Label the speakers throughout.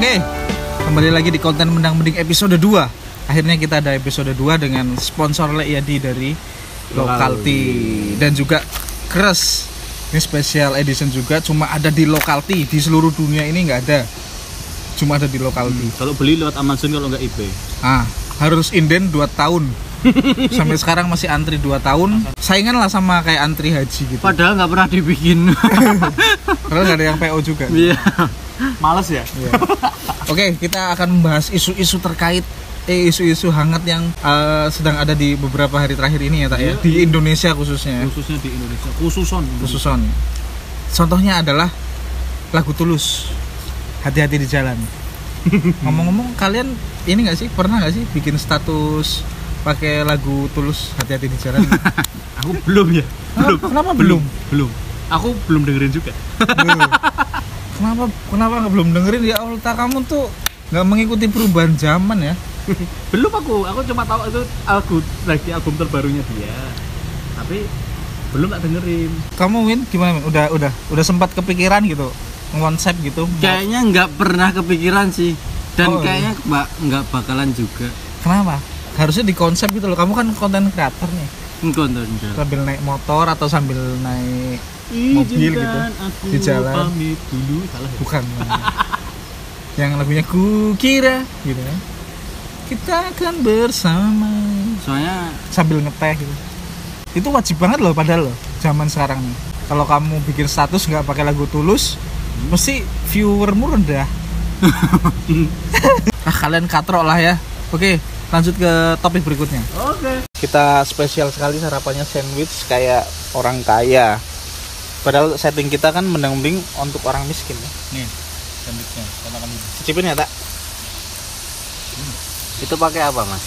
Speaker 1: Oke, kembali lagi di konten Mendang Mending episode 2. Akhirnya kita ada episode 2 dengan sponsor Leyadi dari Lokalti dan juga Kres. Ini special edition juga, cuma ada di Lokalti. Di seluruh dunia ini nggak ada, cuma ada di Lokalti.
Speaker 2: Kalau beli lewat Amazon, kalau nggak eBay.
Speaker 1: Harus inden 2 tahun. Sampai sekarang masih antri 2 tahun. Saingan lah sama kayak antri haji gitu.
Speaker 2: Padahal nggak pernah dibikin.
Speaker 1: Padahal nggak ada yang PO juga.
Speaker 2: Iya. Males ya.
Speaker 1: Iya. Oke, kita akan membahas isu-isu terkait isu-isu hangat yang sedang ada di beberapa hari terakhir ini ya, Tak, ya. Di Indonesia khususnya.
Speaker 2: Khususnya di Indonesia. Khususon.
Speaker 1: Contohnya adalah lagu Tulus. Hati-hati di jalan. Ngomong-ngomong, kalian ini nggak sih, pernah nggak sih bikin status pakai lagu Tulus Hati-hati di jalan?
Speaker 2: Aku belum ya.
Speaker 1: Kenapa belum?
Speaker 2: Belum. Aku belum dengerin juga.
Speaker 1: Kenapa nggak belum dengerin? Ya Allah, kamu tuh nggak mengikuti perubahan zaman ya.
Speaker 2: Belum aku cuma tahu itu album terbarunya dia. Tapi belum tak dengerin.
Speaker 1: Kamu Win gimana? Udah sempat kepikiran gitu, konsep gitu?
Speaker 2: Kayaknya nggak pernah kepikiran sih. Dan kayaknya nggak bakalan juga.
Speaker 1: Kenapa? Harusnya di konsep gitu loh. Kamu kan konten kreator nih.
Speaker 2: Konten.
Speaker 1: Sambil naik motor atau sambil naik mobil gitu di jalan.
Speaker 2: Dulu salah ya?
Speaker 1: Bukan. Yang lagunya Kukira gitu ya. Kita akan bersama.
Speaker 2: Soalnya
Speaker 1: sambil ngeteh gitu. Itu wajib banget loh padahal loh zaman sekarang nih. Kalau kamu bikin status nggak pakai lagu Tulus, mesti viewermu rendah. Kalian katrok lah ya. Oke, lanjut ke topik berikutnya.
Speaker 2: Oke.
Speaker 1: Kita spesial sekali sarapannya sandwich kayak orang kaya. Padahal setting kita kan mendang-mending untuk orang miskin ya.
Speaker 2: Nih, sandwichnya. Sama kamu.
Speaker 1: Cicipin ya, Tak?
Speaker 2: Itu pakai apa, Mas?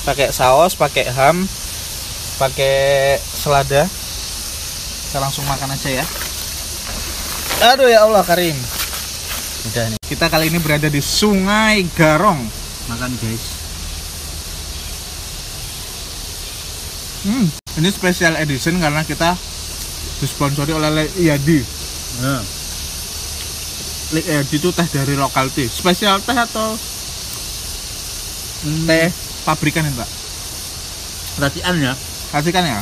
Speaker 1: Pakai saus, pakai ham, pakai selada. Kita langsung makan aja ya. Aduh ya Allah Karim.
Speaker 2: Udah nih.
Speaker 1: Kita kali ini berada di Sungai Garong.
Speaker 2: Makan, guys.
Speaker 1: Ini special edition karena kita disponsori oleh Leyadi. Leyadi itu teh dari Lokalti. Spesial teh atau teh pabrikan ya, Pak?
Speaker 2: Racikan ya?
Speaker 1: Racikan ya?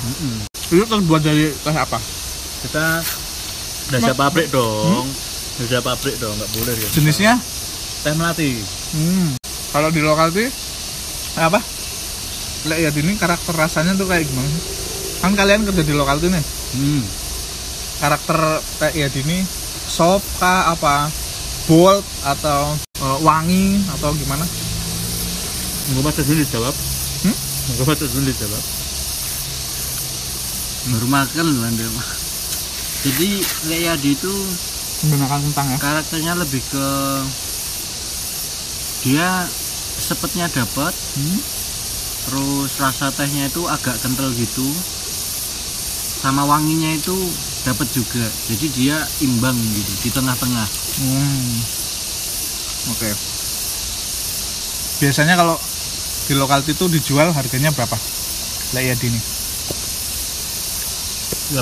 Speaker 1: Itu terbuat dari teh apa?
Speaker 2: Kita dasar pabrik dong. Dasar pabrik dong, nggak boleh ya.
Speaker 1: Jenisnya?
Speaker 2: Teh melati.
Speaker 1: Kalau di Lokalti apa? Leyadi ini karakter rasanya tuh kayak gimana? Kan kalian kerja di Lokalti nih. Karakter Leyadi ini sop kah, apa bold atau wangi atau gimana?
Speaker 2: Nggak patut dulu dijawab. Nggak patut dulu dijawab. Baru makan loh Anda. Jadi Leyadi itu
Speaker 1: menggunakan kentang ya?
Speaker 2: Karakternya lebih ke dia sepetnya dapat, terus rasa tehnya itu agak kental gitu, sama wanginya itu dapat juga. Jadi dia imbang gitu di tengah-tengah.
Speaker 1: Oke. Biasanya kalau di Lokalti itu dijual harganya berapa? Leyadi ini
Speaker 2: 8.000.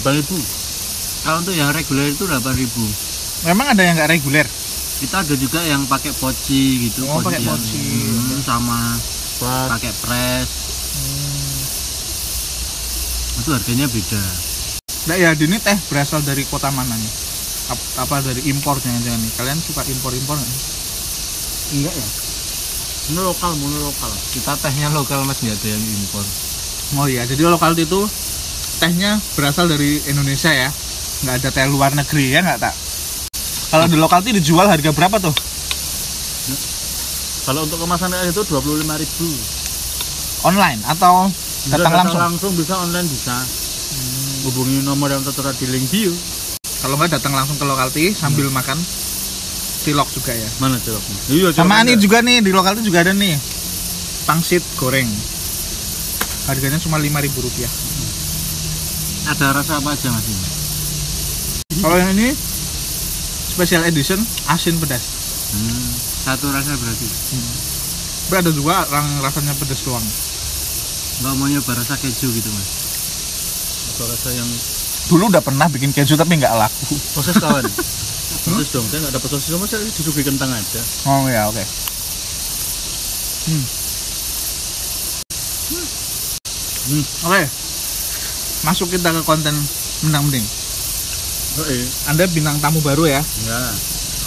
Speaker 2: Kalau untuk yang reguler itu 8.000.
Speaker 1: Memang ada yang nggak reguler?
Speaker 2: Kita ada juga yang pakai poci gitu.
Speaker 1: Pakai poci.
Speaker 2: Sama pakai press. Itu harganya beda.
Speaker 1: Leyadi ini teh berasal dari kota mana nih? Apa dari impor jangan-jangan nih? Kalian suka impor-impor nggak?
Speaker 2: Enggak ya? Ini lokal. Kita tehnya lokal, Mas, nggak ada yang impor.
Speaker 1: Oh iya, jadi Lokalti itu tehnya berasal dari Indonesia ya? Nggak ada teh luar negeri ya, nggak, Tak? Kalau di Lokalti dijual harga berapa tuh?
Speaker 2: Kalau untuk kemasan itu 25.000.
Speaker 1: Online atau datang langsung?
Speaker 2: Langsung bisa, online bisa. Hubungi nomor yang tertera di link bio.
Speaker 1: Kalau nggak datang langsung ke Lokalti sambil makan cilok juga ya?
Speaker 2: Mana ciloknya? Iya,
Speaker 1: sama ini juga nih, di Lokalti juga ada nih pangsit goreng. Harganya cuma Rp5.000.
Speaker 2: Ada rasa apa aja, Mas?
Speaker 1: Kalau yang ini special edition asin pedas.
Speaker 2: Satu rasa berarti.
Speaker 1: Ada juga rasanya pedas doang.
Speaker 2: Nggak mau nyoba rasa keju gitu, Mas? Atau rasa yang
Speaker 1: Dulu udah pernah bikin keju tapi nggak laku.
Speaker 2: proses kawan. Sosis dong, saya nggak dapat sosis sama saya disuguhi kentang aja.
Speaker 1: Oh ya, oke. Oke. Masuk kita ke konten mendang-mending. Anda bintang tamu baru ya?
Speaker 2: Ya,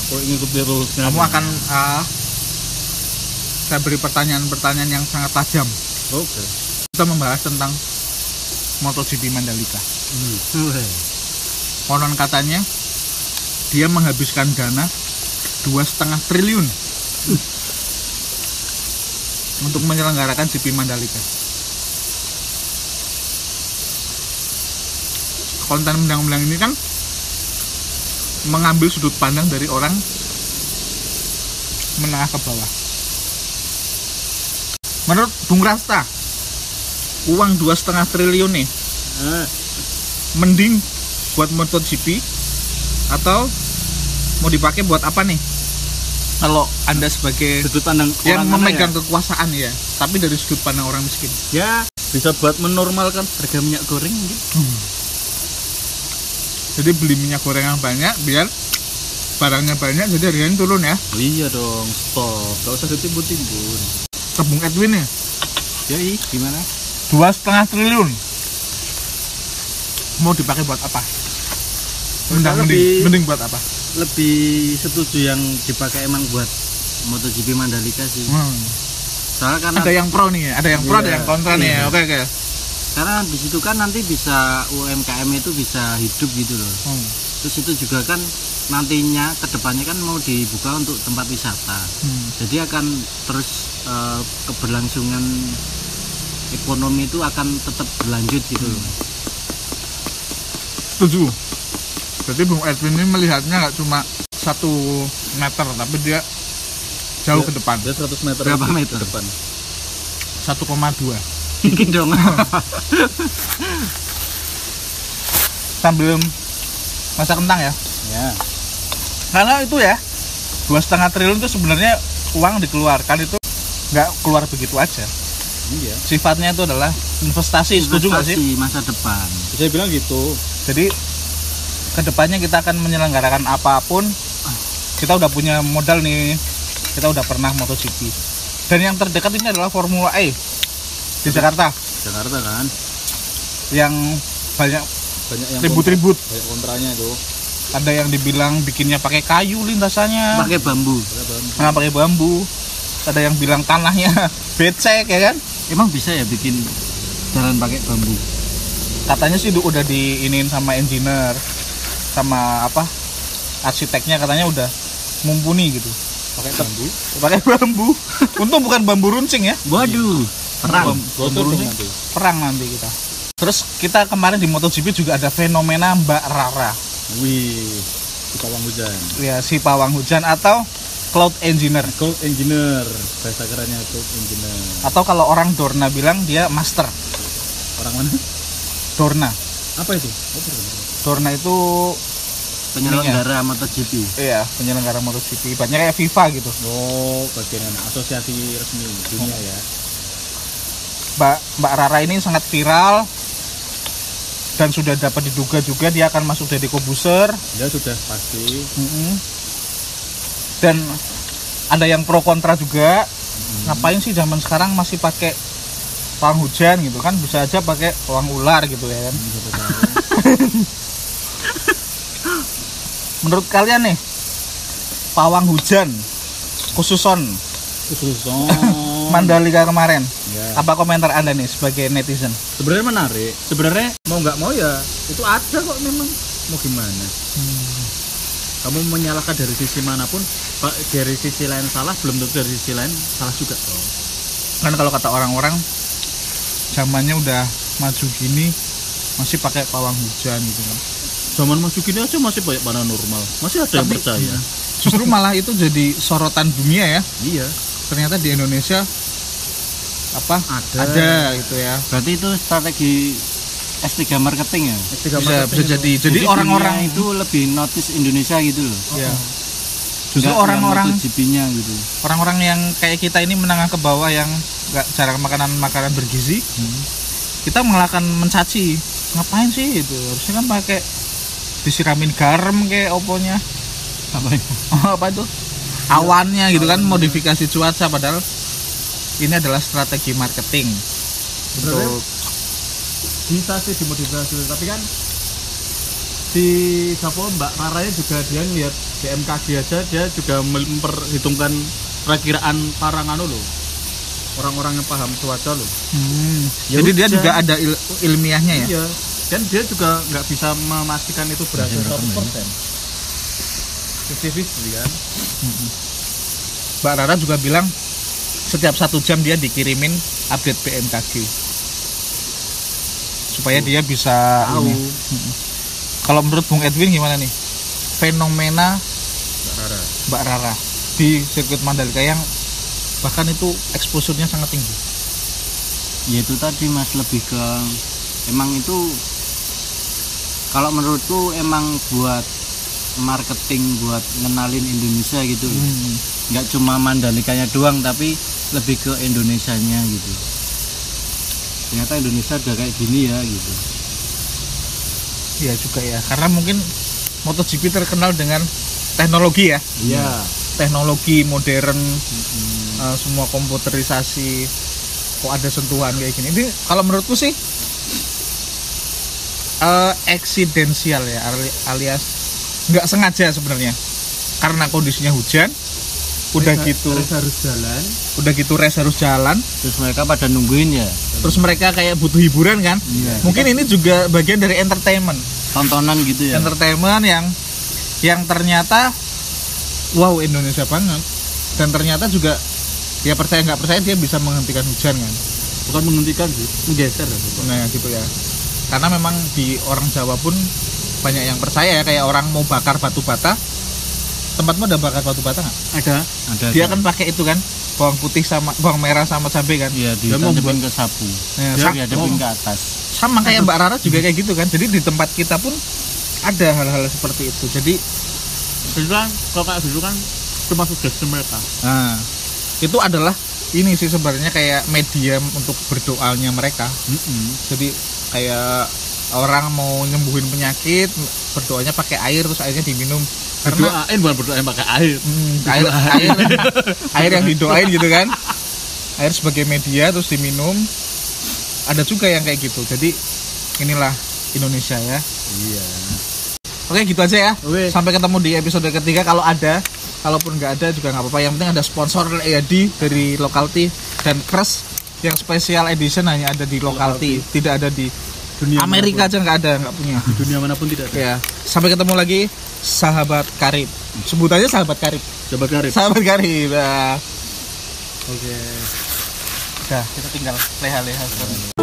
Speaker 2: aku ngikuti rulesnya.
Speaker 1: Kamu akan saya beri pertanyaan-pertanyaan yang sangat tajam.
Speaker 2: Oke.
Speaker 1: Kita membahas tentang MotoGP Mandalika. Konon katanya dia menghabiskan dana 2,5 triliun untuk menyelenggarakan GP Mandalika. Konten mendang-mendang ini kan mengambil sudut pandang dari orang menengah ke bawah. Menurut Bung Rasta, uang 2,5 triliun nih mending buat MotoGP atau mau dipakai buat apa nih? Kalau Anda sebagai
Speaker 2: sudut pandang
Speaker 1: yang
Speaker 2: orang
Speaker 1: memegang
Speaker 2: ya?
Speaker 1: Kekuasaan ya, tapi dari sudut pandang orang miskin.
Speaker 2: Ya, bisa buat menormalkan harga minyak goreng gitu.
Speaker 1: Jadi beli minyak goreng yang banyak biar barangnya banyak, jadi harganya turun ya.
Speaker 2: Iya dong, stop. Gak usah ditimbun-timbun.
Speaker 1: Ke Bung Edwin nih,
Speaker 2: Yai, gimana?
Speaker 1: 2,5 triliun mau dipakai buat apa? Mending buat apa?
Speaker 2: Lebih setuju yang dipakai emang buat MotoGP Mandalika sih. Soalnya karena
Speaker 1: Ada yang pro nih, ada yang pro, ada yang kontra nih.
Speaker 2: Iya.
Speaker 1: Oke.
Speaker 2: Karena di situ kan nanti bisa UMKM itu bisa hidup gitu loh. Terus itu juga kan nantinya kedepannya kan mau dibuka untuk tempat wisata. Jadi akan terus keberlangsungan ekonomi itu akan tetap berlanjut gitu loh.
Speaker 1: Setuju. Jadi Bung Edwin ini melihatnya nggak cuma 1 meter, tapi dia jauh ke depan.
Speaker 2: Dia 100 meter. Berapa meter? Ke depan.
Speaker 1: 1,2.
Speaker 2: Dikit dong.
Speaker 1: Sambil masak kentang ya.
Speaker 2: Ya.
Speaker 1: Karena itu ya 2,5 triliun itu sebenarnya uang dikeluarkan itu nggak keluar begitu aja.
Speaker 2: Iya.
Speaker 1: Sifatnya itu adalah investasi. Setuju nggak sih?
Speaker 2: Masa depan.
Speaker 1: Saya bilang gitu. Jadi kedepannya kita akan menyelenggarakan apapun, kita udah punya modal nih, kita udah pernah MotoGP. Dan yang terdekat ini adalah Formula E di Jakarta.
Speaker 2: Jakarta kan?
Speaker 1: Yang banyak
Speaker 2: yang
Speaker 1: ribut-ribut.
Speaker 2: Banyak kontranya itu.
Speaker 1: Ada yang dibilang bikinnya pakai kayu lintasannya.
Speaker 2: Pakai bambu.
Speaker 1: Nah, pakai bambu. Ada yang bilang tanahnya becek ya kan?
Speaker 2: Emang bisa ya bikin jalan pakai bambu?
Speaker 1: Katanya sih udah diinin sama engineer, sama apa arsiteknya, katanya udah mumpuni gitu. Pakai bambu? Pakai bambu. Untung bukan bambu runcing ya.
Speaker 2: Waduh, perang.
Speaker 1: Bambu runcing. Perang nanti kita. Terus kita kemarin di MotoGP juga ada fenomena Mbak Rara.
Speaker 2: Wih, si pawang hujan.
Speaker 1: Ya, si pawang hujan atau Cloud Engineer.
Speaker 2: Cloud Engineer, bahasa kerennya Cloud Engineer.
Speaker 1: Atau kalau orang Dorna bilang dia master.
Speaker 2: Orang mana?
Speaker 1: Dorna.
Speaker 2: Apa itu?
Speaker 1: Dorna itu
Speaker 2: penyelenggara MotoGP.
Speaker 1: Iya, penyelenggara MotoGP. Ibaratnya kayak FIFA gitu.
Speaker 2: Oh, bagian asosiasi resmi dunia ya.
Speaker 1: Mbak Rara ini sangat viral dan sudah dapat diduga juga dia akan masuk jadi Kobuser.
Speaker 2: Ya sudah pasti.
Speaker 1: Dan ada yang pro kontra juga. Ngapain sih zaman sekarang masih pakai pawang hujan gitu kan? Bisa aja pakai pawang ular gitu ya kan. Menurut kalian nih, pawang hujan khususon Mandalika kemarin, apa komentar Anda nih sebagai netizen?
Speaker 2: Sebenarnya menarik. Sebenarnya mau nggak mau ya itu ada kok, memang mau gimana. Kamu menyalahkan dari sisi manapun, dari sisi lain salah, belum tentu dari sisi lain salah juga.
Speaker 1: Kan kalau kata orang-orang, zamannya udah maju gini masih pakai pawang hujan gitu kan.
Speaker 2: Zaman maju gini aja masih banyak paranormal, masih ada yang percaya.
Speaker 1: Justru malah itu jadi sorotan dunia ya.
Speaker 2: Iya.
Speaker 1: Ternyata di Indonesia ada gitu ya.
Speaker 2: Berarti itu strategi S3 marketing ya.
Speaker 1: Bisa jadi. Jadi orang-orang
Speaker 2: itu lebih notice Indonesia gitu loh.
Speaker 1: Iya. Justru orang-orang
Speaker 2: MotoGP-nya gitu.
Speaker 1: Orang-orang yang kayak kita ini menengah ke bawah yang nggak jarang makanan bergizi, kita malah akan mencaci. Ngapain sih itu? Harusnya kan pakai disiramin garam kayak oponya. Apa itu? Awannya gitu kan, modifikasi cuaca, padahal ini adalah strategi marketing.
Speaker 3: Sebenarnya
Speaker 1: Untuk
Speaker 3: bisa sih dimodifikasi, tapi kan si Mbak Raranya juga dia lihat BMKG aja, dia juga memperhitungkan perakiraan para loh, orang-orang yang paham cuaca loh. Ya
Speaker 1: jadi dia
Speaker 3: udah.
Speaker 1: juga ada ilmiahnya ya.
Speaker 3: Iya, kan dia juga nggak bisa memastikan itu berhasil 100%. 50-50 kan.
Speaker 1: Mbak Rara juga bilang setiap 1 jam dia dikirimin update BMKG supaya dia bisa
Speaker 3: Tahu.
Speaker 1: ini. Kalau menurut Bung Edwin gimana nih fenomena Mbak Rara di sirkuit Mandalika yang bahkan itu exposure-nya sangat tinggi?
Speaker 2: Ya itu tadi Mas, lebih ke emang itu kalau menurutku emang buat marketing, buat ngenalin Indonesia gitu. Nggak cuma Mandalikanya doang, tapi lebih ke Indonesianya gitu. Ternyata Indonesia udah kayak gini ya gitu.
Speaker 1: Iya juga ya, karena mungkin MotoGP terkenal dengan teknologi ya.
Speaker 3: Iya.
Speaker 1: Teknologi modern, semua komputerisasi, kok ada sentuhan kayak gini. Ini kalau menurutku sih eksidensial ya, alias nggak sengaja sebenarnya, karena kondisinya hujan, udah gitu race harus jalan,
Speaker 2: Terus mereka pada nungguin ya.
Speaker 1: terus mereka kayak butuh hiburan kan. Mungkin ini juga bagian dari entertainment
Speaker 2: Gitu ya.
Speaker 1: entertainment yang ternyata wow Indonesia banget, dan ternyata juga ya percaya nggak percaya dia bisa menghentikan hujan kan.
Speaker 3: Bukan menghentikan sih, menggeser ya.
Speaker 1: Nah gitu ya, karena memang di orang Jawa pun banyak yang percaya ya, kayak orang mau bakar batu bata. Tempatmu ada bakar batu bata nggak?
Speaker 3: Ada.
Speaker 1: Dia kan pakai itu kan, bawang putih sama bawang merah sama cabai kan.
Speaker 2: Iya,
Speaker 3: Dia mau
Speaker 2: ditancapin ke sapu.
Speaker 1: Nah,
Speaker 2: Dia dihadapin ke atas.
Speaker 1: sama kayak Mbak Rara juga kayak gitu kan. Jadi di tempat kita pun ada hal-hal seperti itu. Jadi
Speaker 3: Itu kan kalau kayak gitu kan cuma sugesti mereka.
Speaker 1: nah, itu adalah ini sih sebenarnya kayak medium untuk berdoanya mereka. Jadi kayak orang mau nyembuhin penyakit, berdoanya pakai air, terus airnya diminum. Karena
Speaker 3: Berdoain bukan berdoain pakai air.
Speaker 1: air yang didoain gitu kan, air sebagai media terus diminum. Ada juga yang kayak gitu. Jadi inilah Indonesia ya.
Speaker 3: Iya.
Speaker 1: Oke gitu aja ya.
Speaker 3: Oke.
Speaker 1: Sampai ketemu di episode ketiga kalau ada. Kalaupun nggak ada juga nggak apa-apa. Yang penting ada sponsor Yadi dari Lokalti, dan Crush yang special edition hanya ada di Lokalti, tidak ada di
Speaker 3: Dunia
Speaker 1: Amerika aja, nggak ada, nggak punya.
Speaker 3: Di dunia manapun tidak ada.
Speaker 1: Ya. Sampai ketemu lagi, sahabat karib. Sebutannya sahabat karib.
Speaker 3: Coba karib.
Speaker 1: Sahabat karib. Nah,
Speaker 3: Oke.
Speaker 1: udah kita tinggal leha-leha sekarang.